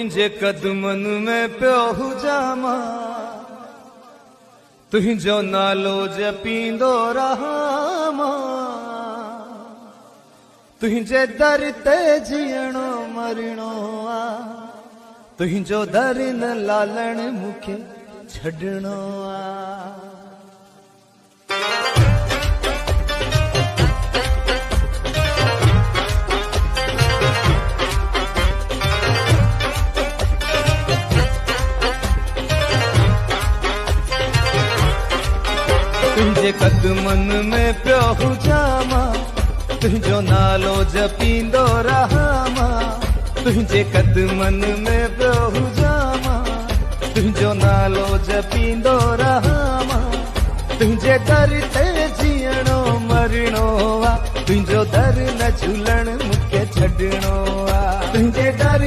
जे कदमन में प्यो जामा तुझो नालो जपींदो रहामा तुझे दर ते जीअणो मरणो आ तुझो दर न लालण मुखे छड़णो आ। तुझे कदमन में प्यो जामा तुझो नालो जपींदो रहामा तुझे कदमन में प्यो जामा तुझो नालो जपींदो रहामा तुझे दर ते जीअणो मरणो आ तुझो दर न झूलण मुखे छड़णो आ तुझे दर